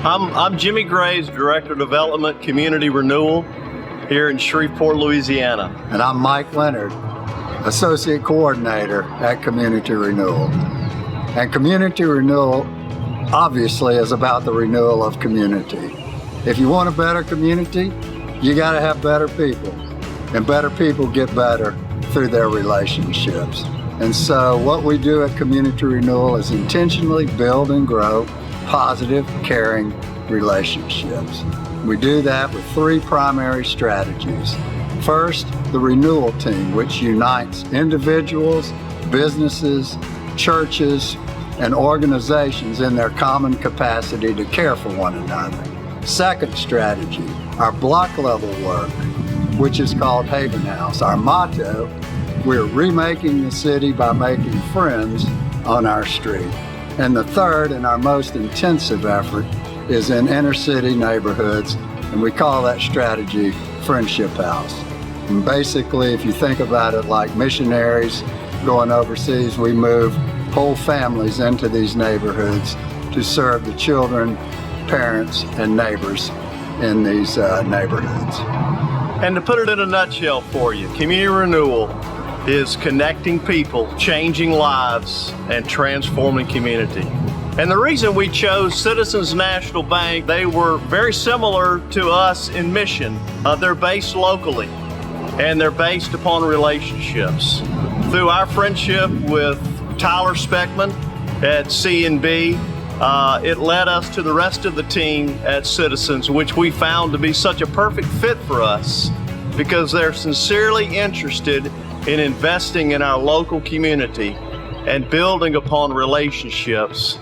I'm Jimmy Graves, Director of Development Community Renewal here in Shreveport, Louisiana. And I'm Mike Leonard, Associate Coordinator at Community Renewal. And Community Renewal obviously is about the renewal of community. If you want a better community, you got to have better people. And better people get better through their relationships. And so what we do at Community Renewal is intentionally build and grow positive, caring relationships. We do that with three primary strategies. First, the Renewal Team, which unites individuals, businesses, churches, and organizations in their common capacity to care for one another. Second strategy, our block level work, which is called Haven House. Our motto, we're remaking the city by making friends on our street. And the third and our most intensive effort is in inner city neighborhoods, and we call that strategy Friendship House. And basically, if you think about it like missionaries going overseas, we move whole families into these neighborhoods to serve the children, parents, and neighbors in these neighborhoods. And to put it in a nutshell for you, Community Renewal is connecting people, changing lives, and transforming community. And the reason we chose Citizens National Bank, they were very similar to us in mission. They're based locally, and they're based upon relationships. Through our friendship with Tyler Speckman at CNB, it led us to the rest of the team at Citizens, which we found to be such a perfect fit for us because they're sincerely interested in investing in our local community and building upon relationships